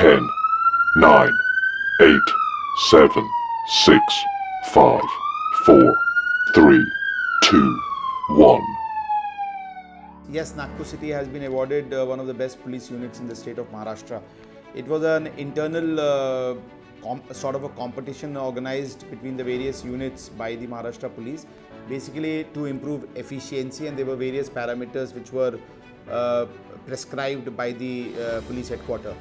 10, 9, 8, 7, 6, 5, 4, 3, 2, 1. Yes, Nagpur City has been awarded one of the best police units in the state of Maharashtra. It was an internal sort of a competition organized between the various units by the Maharashtra Police, basically to improve efficiency, and there were various parameters which were prescribed by the police headquarters.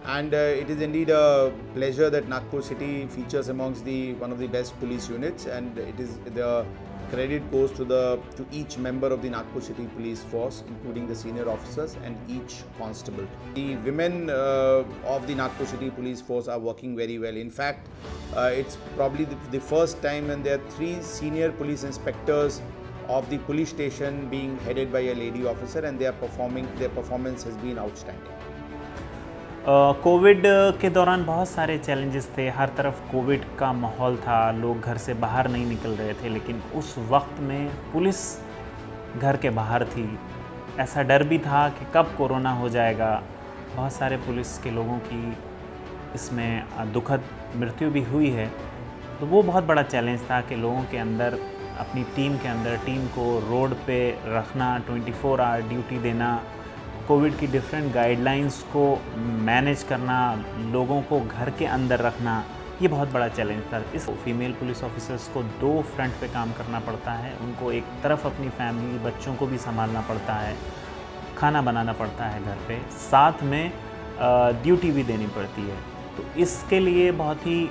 And it is indeed a pleasure that Nagpur City features amongst one of the best police units, and it is the credit goes to each member of the Nagpur City Police Force, including the senior officers and each constable. The women of the Nagpur City Police Force are working very well. In fact, it's probably the first time when there are 3 senior police inspectors of the police station being headed by a lady officer, and their performance has been outstanding. Covid के दौरान बहुत सारे challenges थे, हर तरफ Covid का माहौल था, लोग घर से बाहर नहीं निकल रहे थे, लेकिन उस वक्त में पुलिस घर के बाहर थी। ऐसा डर भी था कि कब कोरोना हो जाएगा। बहुत सारे पुलिस के लोगों की इसमें दुखद मृत्यु भी हुई है, तो वो बहुत बड़ा चैलेंज था कि लोगों के अंदर, अपनी टीम के अंदर, टीम को रोड पे रखना, 24 आवर ड्यूटी देना, कोविड की डिफरेंट गाइडलाइंस को मैनेज करना, लोगों को घर के अंदर रखना, ये बहुत बड़ा चैलेंज था। इस फीमेल पुलिस ऑफिसर्स को 2 फ्रंट पे काम करना पड़ता है। उनको एक तरफ अपनी फैमिली, बच्चों को भी संभालना पड़ता है, खाना बनाना पड़ता है घर पे, साथ में ड्यूटी भी देनी पड़ती है। तो इसके लिए बहुत ही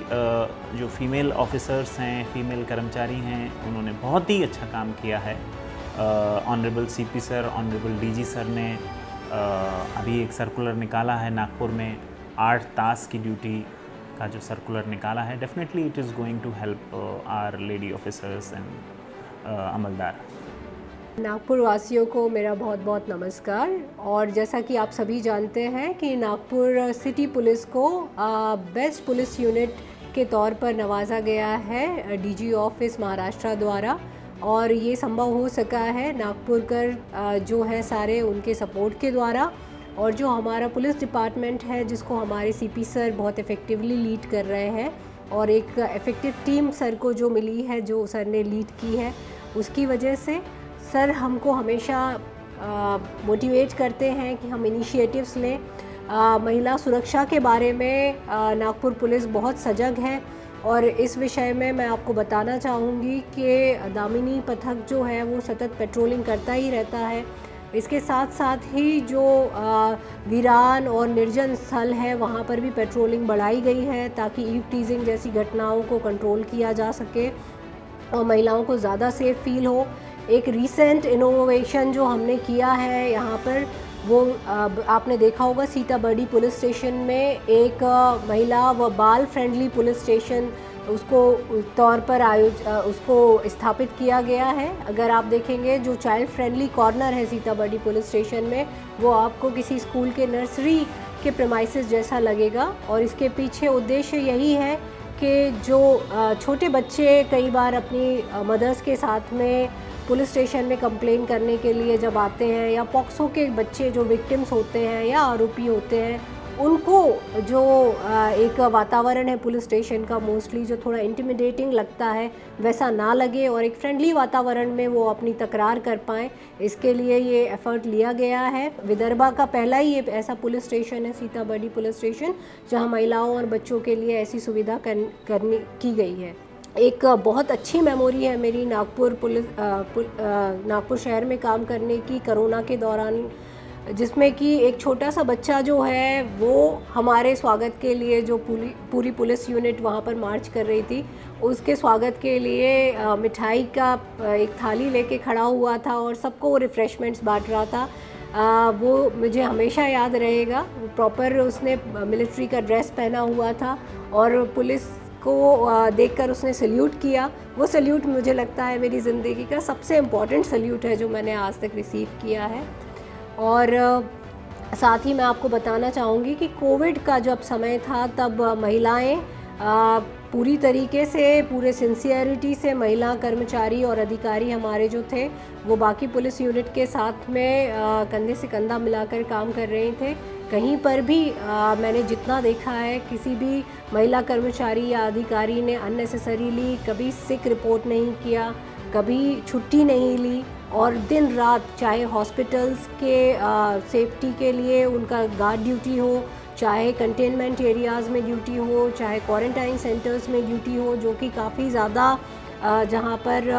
जो फीमेल ऑफिसर्स हैं, फीमेल कर्मचारी हैं, उन्होंने बहुत ही अच्छा काम किया है। Honourable CP sir, honourable DG sir ने अभी एक सर्कुलर निकाला है नागपुर में, 8 तास की ड्यूटी का जो सर्कुलर निकाला है। Definitely it is going to help our lady officers and अमलदार। नागपुर वासियों को मेरा बहुत बहुत नमस्कार। और जैसा कि आप सभी जानते हैं कि नागपुर सिटी पुलिस को बेस्ट पुलिस यूनिट के तौर पर नवाजा गया है डीजी ऑफिस महाराष्ट्र द्वारा, और ये संभव हो सका है नागपुर कर जो है सारे उनके सपोर्ट के द्वारा, और जो हमारा पुलिस डिपार्टमेंट है जिसको हमारे सीपी सर बहुत इफ़ेक्टिवली लीड कर रहे हैं, और एक इफ़ेक्टिव टीम सर को जो मिली है, जो सर ने लीड की है, उसकी वजह से सर हमको हमेशा मोटिवेट करते हैं कि हम इनिशिएटिव्स लें। महिला सुरक्षा के बारे में नागपुर पुलिस बहुत सजग है, और इस विषय में मैं आपको बताना चाहूँगी कि दामिनी पथक जो है वो सतत पेट्रोलिंग करता ही रहता है। इसके साथ साथ ही जो वीरान और निर्जन स्थल है वहाँ पर भी पेट्रोलिंग बढ़ाई गई है, ताकि ईव टीजिंग जैसी घटनाओं को कंट्रोल किया जा सके और महिलाओं को ज़्यादा सेफ फील हो। एक रीसेंट इनोवेशन जो हमने किया है यहाँ पर, वो आपने देखा होगा, सीताबर्डी पुलिस स्टेशन में एक महिला व बाल फ्रेंडली पुलिस स्टेशन उसको तौर पर उसको स्थापित किया गया है। अगर आप देखेंगे जो चाइल्ड फ्रेंडली कॉर्नर है सीताबर्डी पुलिस स्टेशन में, वो आपको किसी स्कूल के नर्सरी के प्रेमाइसेस जैसा लगेगा, और इसके पीछे उद्देश्य यही है कि जो छोटे बच्चे कई बार अपनी मदर्स के साथ में पुलिस स्टेशन में कंप्लेन करने के लिए जब आते हैं, या पॉक्सो के बच्चे जो विक्टिम्स होते हैं या आरोपी होते हैं, उनको जो एक वातावरण है पुलिस स्टेशन का मोस्टली जो थोड़ा इंटिमिडेटिंग लगता है, वैसा ना लगे और एक फ्रेंडली वातावरण में वो अपनी तकरार कर पाएँ, इसके लिए ये एफ़र्ट लिया गया है। विदर्भा का पहला ही ये ऐसा पुलिस स्टेशन है सीताबर्डी पुलिस स्टेशन, जहाँ महिलाओं और बच्चों के लिए ऐसी सुविधा करनी की गई है। एक बहुत अच्छी मेमोरी है मेरी नागपुर शहर में काम करने की कोरोना के दौरान, जिसमें कि एक छोटा सा बच्चा जो है वो हमारे स्वागत के लिए, जो पूरी पुलिस यूनिट वहाँ पर मार्च कर रही थी, उसके स्वागत के लिए मिठाई का एक थाली लेके खड़ा हुआ था और सबको वो रिफ़्रेशमेंट्स बांट रहा था। वो मुझे हमेशा याद रहेगा। प्रॉपर उसने मिलिट्री का ड्रेस पहना हुआ था और पुलिस को देखकर उसने सल्यूट किया। वो सल्यूट मुझे लगता है मेरी ज़िंदगी का सबसे इम्पॉर्टेंट सल्यूट है जो मैंने आज तक रिसीव किया है। और साथ ही मैं आपको बताना चाहूँगी कि कोविड का जब समय था तब महिलाएं पूरी तरीके से, पूरे सिंसियरिटी से महिला कर्मचारी और अधिकारी हमारे जो थे वो बाकी पुलिस यूनिट के साथ में कंधे से कंधा मिलाकर काम कर रहे थे। कहीं पर भी मैंने जितना देखा है, किसी भी महिला कर्मचारी या अधिकारी ने अननेसेसरीली कभी सिक रिपोर्ट नहीं किया, कभी छुट्टी नहीं ली, और दिन रात चाहे हॉस्पिटल्स के सेफ्टी के लिए उनका गार्ड ड्यूटी हो, चाहे कंटेनमेंट एरियाज़ में ड्यूटी हो, चाहे क्वारंटाइन सेंटर्स में ड्यूटी हो, जो कि काफ़ी ज़्यादा जहाँ पर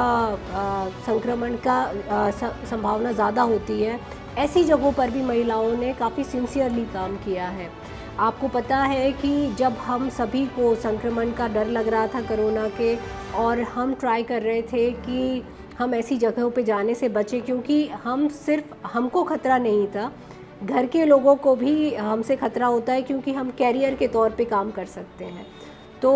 संक्रमण का संभावना ज़्यादा होती है, ऐसी जगहों पर भी महिलाओं ने काफ़ी सिंसियरली काम किया है। आपको पता है कि जब हम सभी को संक्रमण का डर लग रहा था कोरोना के, और हम ट्राई कर रहे थे कि हम ऐसी जगहों पे जाने से बचें, क्योंकि हम सिर्फ हमको खतरा नहीं था, घर के लोगों को भी हमसे खतरा होता है, क्योंकि हम कैरियर के तौर पे काम कर सकते हैं। तो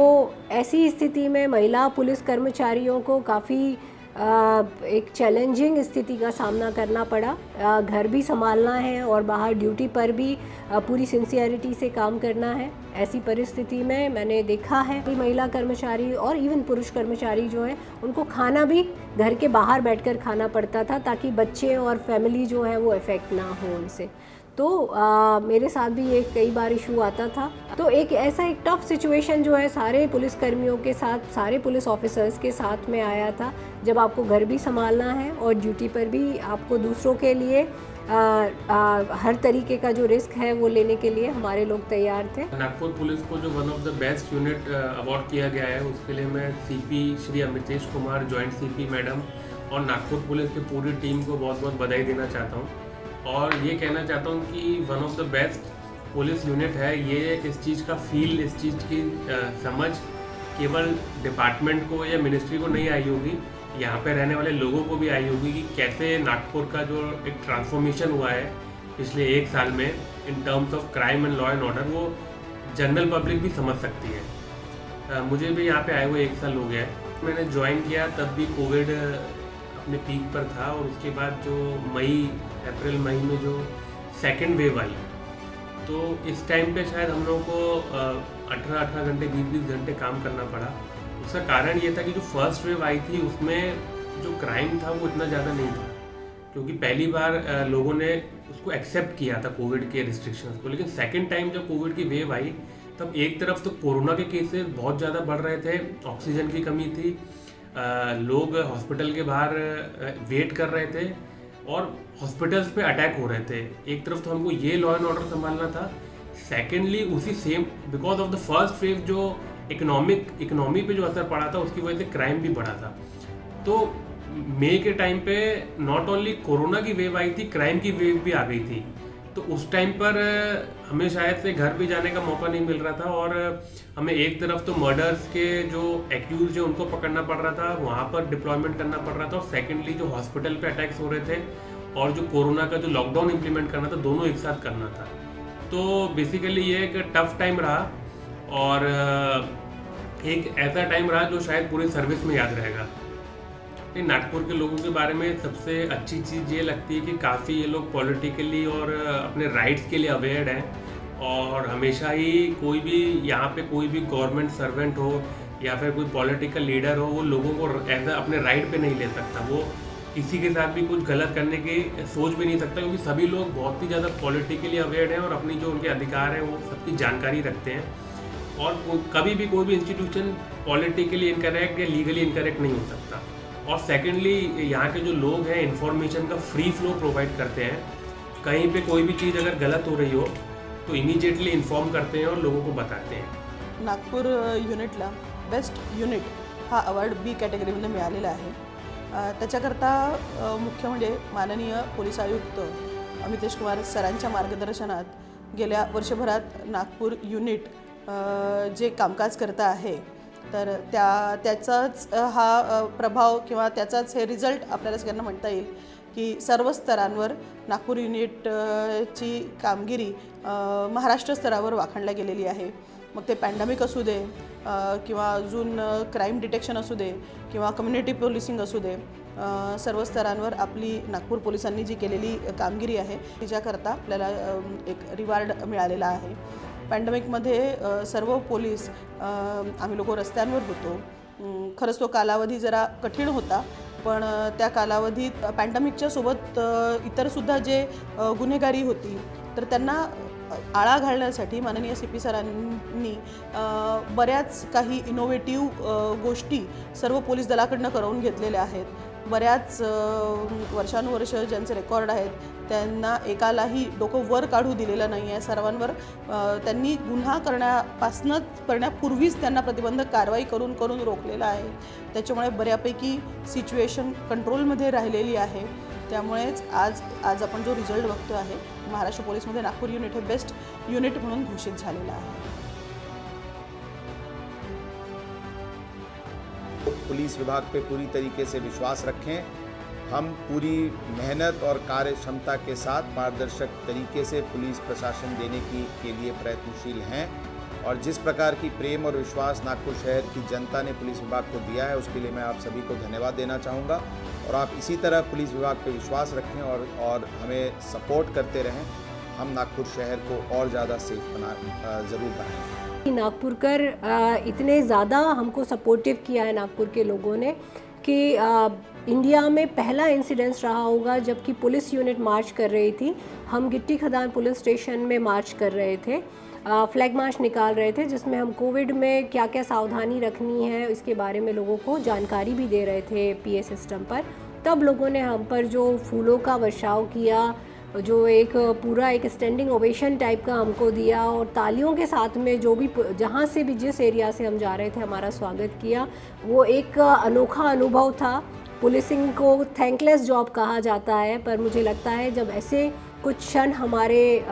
ऐसी स्थिति में महिला पुलिस कर्मचारियों को काफ़ी एक चैलेंजिंग स्थिति का सामना करना पड़ा। घर भी संभालना है और बाहर ड्यूटी पर भी पूरी सिंसियरिटी से काम करना है। ऐसी परिस्थिति में मैंने देखा है कि महिला कर्मचारी और इवन पुरुष कर्मचारी जो हैं, उनको खाना भी घर के बाहर बैठकर खाना पड़ता था, ताकि बच्चे और फैमिली जो है वो इफ़ेक्ट ना हो उनसे। तो मेरे साथ भी ये कई बार इशू आता था। तो एक ऐसा एक टफ़ सिचुएशन जो है सारे पुलिस कर्मियों के साथ, सारे पुलिस ऑफिसर्स के साथ में आया था, जब आपको घर भी संभालना है और ड्यूटी पर भी आपको दूसरों के लिए हर तरीके का जो रिस्क है वो लेने के लिए हमारे लोग तैयार थे। नागपुर पुलिस को जो one of the best unit award किया गया है, उसके लिए मैं CP Shri Amitesh Kumar, joint CP madam और नागपुर पुलिस की पूरी टीम को बहुत बहुत बधाई देना चाहता हूँ, और ये कहना चाहता हूँ कि one of the best police unit है ये। इस चीज़ का फील, इस चीज़ की समझ केवल डिपार्टमेंट को या मिनिस्ट्री को नहीं आई होगी, यहाँ पे रहने वाले लोगों को भी आई होगी कि कैसे नागपुर का जो एक ट्रांसफॉर्मेशन हुआ है पिछले 1 साल में in terms of crime and law and order, वो जनरल पब्लिक भी समझ सकती है। मुझे भी यहाँ पे आए हुए 1 साल हो गया है। मैंने ज्वाइन किया तब भी कोविड अपने पीक पर था, और उसके बाद जो अप्रैल मई में जो सेकेंड वेव आई, तो इस टाइम पे शायद हम लोगों को 18 घंटे 20 घंटे काम करना पड़ा। उसका कारण ये था कि जो फर्स्ट वेव आई थी उसमें जो क्राइम था वो इतना ज़्यादा नहीं था, क्योंकि पहली बार लोगों ने उसको एक्सेप्ट किया था कोविड के रिस्ट्रिक्शंस को। लेकिन सेकेंड टाइम जब कोविड की वेव आई, तब एक तरफ तो कोरोना के केसेस बहुत ज़्यादा बढ़ रहे थे, ऑक्सीजन की कमी थी, लोग हॉस्पिटल के बाहर वेट कर रहे थे और हॉस्पिटल्स पे अटैक हो रहे थे। एक तरफ तो हमको ये लॉ एंड ऑर्डर संभालना था, सेकेंडली उसी same because of the first wave जो इकोनॉमी पे जो असर पड़ा था, उसकी वजह से क्राइम भी बढ़ा था। तो मई के टाइम पे नॉट ओनली कोरोना की वेव आई थी, क्राइम की वेव भी आ गई थी। तो उस टाइम पर हमें शायद से घर भी जाने का मौका नहीं मिल रहा था, और हमें एक तरफ तो मर्डर्स के जो एक्यूज है उनको पकड़ना पड़ रहा था, वहाँ पर डिप्लॉयमेंट करना पड़ रहा था, और सेकेंडली जो हॉस्पिटल पे अटैक्स हो रहे थे और जो कोरोना का जो लॉकडाउन इम्प्लीमेंट करना था, दोनों एक साथ करना था। तो बेसिकली ये एक टफ टाइम रहा, और एक ऐसा टाइम रहा जो शायद पूरी सर्विस में याद रहेगा। नागपुर के लोगों के बारे में सबसे अच्छी चीज़ ये लगती है कि काफ़ी ये लोग पॉलिटिकली और अपने राइट्स के लिए अवेयर हैं, और हमेशा ही कोई भी यहाँ पे कोई भी गवर्नमेंट सर्वेंट हो या फिर कोई पॉलिटिकल लीडर हो, वो लोगों को ऐसा अपने राइट पे नहीं ले सकता, वो किसी के साथ भी कुछ गलत करने की सोच भी नहीं सकता, क्योंकि सभी लोग बहुत ही ज़्यादा पॉलिटिकली अवेयर हैं और अपनी जो उनके अधिकार हैं वो सबकी जानकारी रखते हैं, और कभी भी कोई भी इंस्टीट्यूशन पॉलिटिकली इनकरेक्ट या लीगली इनकरेक्ट नहीं हो सकता। और सेकेंडली यहाँ के जो लोग हैं इन्फॉर्मेशन का फ्री फ्लो प्रोवाइड करते हैं, कहीं पे कोई भी चीज़ अगर गलत हो रही हो तो इमिजिएटली इन्फॉर्म करते हैं और लोगों को बताते हैं। नागपूर युनिटला बेस्ट युनिट हा अवॉर्ड बी कॅटेगरीमध्ये मिळालेला आहे। त्याच्याकरता मुख्य म्हणजे माननीय पोलीस आयुक्त अमितेश कुमार सरांच्या मार्गदर्शनात गेल्या वर्षभरात नागपूर युनिट जे कामकाज करता आहे, तर त्याचाच हा प्रभाव किंवा त्याचाच हे रिझल्ट आपल्याला सगळ्यांना म्हणता येईल की सर्व स्तरांवर नागपूर युनिटची कामगिरी महाराष्ट्र स्तरावर वाखाणल्या गेलेली आहे। मग ते पॅन्डेमिक असू दे किंवा अजून क्राईम डिटेक्शन असू दे किंवा कम्युनिटी पोलिसिंग असू दे, सर्व स्तरांवर आपली नागपूर पोलिसांनी जी केलेली कामगिरी आहे तिच्याकरता आपल्याला एक रिवॉर्ड मिळालेला आहे। पॅन्डेमिकमध्ये सर्व पोलीस आम्ही लोक रस्त्यांवर होतो। खरंच तो कालावधी जरा कठीण होता, पण त्या कालावधीत पॅन्डेमिकच्या सोबत इतरसुद्धा जे गुन्हेगारी होती तर त्यांना आळा घालण्यासाठी माननीय CP सरांनी बऱ्याच काही इनोव्हेटिव्ह गोष्टी सर्व पोलीस दलाकडनं करवून घेतलेल्या आहेत. बऱ्याच वर्षानुवर्ष ज्यांचे रेकॉर्ड आहेत त्यांना एकालाही डोकं वर काढू दिलेलं नाही आहे. सर्वांवर त्यांनी गुन्हा करण्यापूर्वीच त्यांना प्रतिबंधक कारवाई करून रोखलेलं आहे. त्याच्यामुळे बऱ्यापैकी सिच्युएशन कंट्रोलमध्ये राहिलेली आहे. त्यामुळेच आज आपण जो रिझल्ट बघतो आहे, महाराष्ट्र पोलीसमध्ये नागपूर युनिट हे बेस्ट युनिट म्हणून घोषित झालेलं आहे. पुलिस विभाग पे पूरी तरीके से विश्वास रखें. हम पूरी मेहनत और कार्य क्षमता के साथ पारदर्शक तरीके से पुलिस प्रशासन देने के लिए प्रयत्नशील हैं और जिस प्रकार की प्रेम और विश्वास नागपुर शहर की जनता ने पुलिस विभाग को दिया है उसके लिए मैं आप सभी को धन्यवाद देना चाहूँगा और आप इसी तरह पुलिस विभाग पे विश्वास रखें और हमें सपोर्ट करते रहें. हम नागपुर शहर को और ज़्यादा सेफ ज़रूर बनाएंगे. नागपुरकर इतने ज़्यादा हमको सपोर्टिव किया है नागपुर के लोगों ने कि इंडिया में पहला इंसिडेंस रहा होगा जबकि पुलिस यूनिट मार्च कर रही थी. हम गिट्टी खदान पुलिस स्टेशन में मार्च कर रहे थे, फ्लैग मार्च निकाल रहे थे जिसमें हम कोविड में क्या क्या सावधानी रखनी है इसके बारे में लोगों को जानकारी भी दे रहे थे PA सिस्टम पर. तब लोगों ने हम पर जो फूलों का वर्षाव किया, जो एक पूरा एक स्टैंडिंग ओवेशन टाइप का हमको दिया और तालियों के साथ में जो भी जहाँ से भी जिस एरिया से हम जा रहे थे हमारा स्वागत किया, वो एक अनोखा अनुभव था. पुलिसिंग को थैंकलेस जॉब कहा जाता है, पर मुझे लगता है जब ऐसे कुछ क्षण हमारे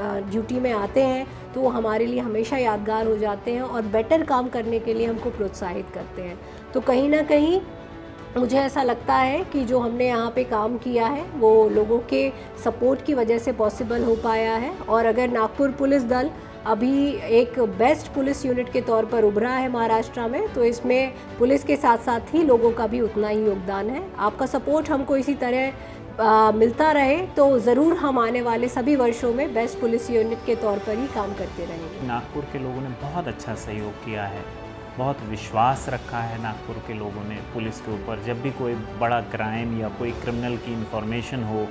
ड्यूटी में आते हैं तो वो हमारे लिए हमेशा यादगार हो जाते हैं और बेटर काम करने के लिए हमको प्रोत्साहित करते हैं. तो कहीं ना कहीं मुझे ऐसा लगता है कि जो हमने यहाँ पे काम किया है वो लोगों के सपोर्ट की वजह से पॉसिबल हो पाया है. और अगर नागपुर पुलिस दल अभी एक बेस्ट पुलिस यूनिट के तौर पर उभरा है महाराष्ट्र में, तो इसमें पुलिस के साथ साथ ही लोगों का भी उतना ही योगदान है. आपका सपोर्ट हमको इसी तरह मिलता रहे तो ज़रूर हम आने वाले सभी वर्षों में बेस्ट पुलिस यूनिट के तौर पर ही काम करते रहेंगे. नागपुर के लोगों ने बहुत अच्छा सहयोग किया है, बहुत विश्वास रखा है नागपुर के लोगों ने पुलिस के ऊपर. जब भी कोई बड़ा क्राइम या कोई क्रिमिनल की इन्फॉर्मेशन हो,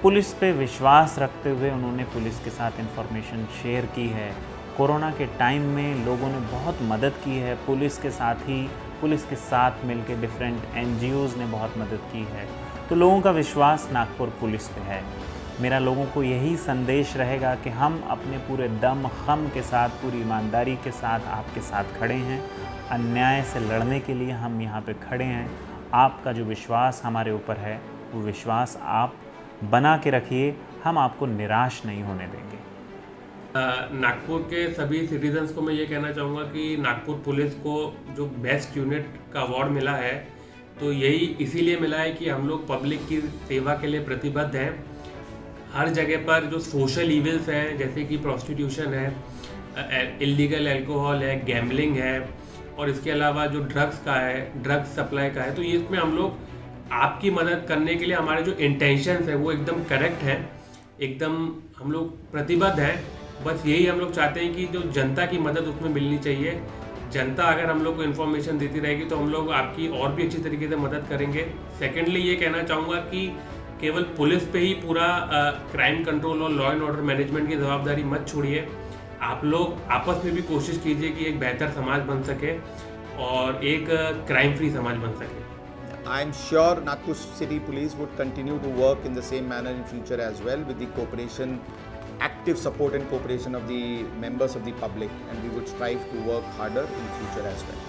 पुलिस पे विश्वास रखते हुए उन्होंने पुलिस के साथ इन्फॉर्मेशन शेयर की है. कोरोना के टाइम में लोगों ने बहुत मदद की है पुलिस के साथ मिलकर डिफरेंट NGOs ने बहुत मदद की है. तो लोगों का विश्वास नागपुर पुलिस पे है. मेरा लोगों को यही संदेश रहेगा कि हम अपने पूरे दम खम के साथ, पूरी ईमानदारी के साथ आपके साथ खड़े हैं. अन्याय से लड़ने के लिए हम यहाँ पे खड़े हैं. आपका जो विश्वास हमारे ऊपर है वो विश्वास आप बना के रखिए, हम आपको निराश नहीं होने देंगे. नागपुर के सभी सिटीजन्स को मैं ये कहना चाहूँगा कि नागपुर पुलिस को जो बेस्ट यूनिट का अवार्ड मिला है तो यही इसीलिए मिला है कि हम लोग पब्लिक की सेवा के लिए प्रतिबद्ध हैं. हर जगह पर जो सोशल इविल्स हैं जैसे कि प्रोस्टिट्यूशन है, इलीगल अल्कोहल है, गैम्बलिंग है और इसके अलावा जो ड्रग्स सप्लाई का है, तो ये इसमें हम लोग आपकी मदद करने के लिए हमारे जो इंटेंशंस है वो एकदम करेक्ट है, एकदम हम लोग प्रतिबद्ध हैं. बस यही हम लोग चाहते हैं कि जो जनता की मदद उसमें मिलनी चाहिए. जनता अगर हम लोग को इन्फॉर्मेशन देती रहेगी तो हम लोग आपकी और भी अच्छी तरीके से मदद करेंगे. सेकेंडली ये कहना चाहूँगा कि केवल पुलिस पे ही पूरा क्राइम कंट्रोल और लॉ एंड ऑर्डर मैनेजमेंट की जवाबदारी मत छोड़िए. आप लोग आपस में भी कोशिश कीजिए कि एक बेहतर समाज बन सके और एक क्राइम फ्री समाज बन सके. I am sure Nagpur City Police would continue to work in the same manner in future as well with the cooperation, active support and cooperation of the members of the public, and we would strive to work harder in future as well.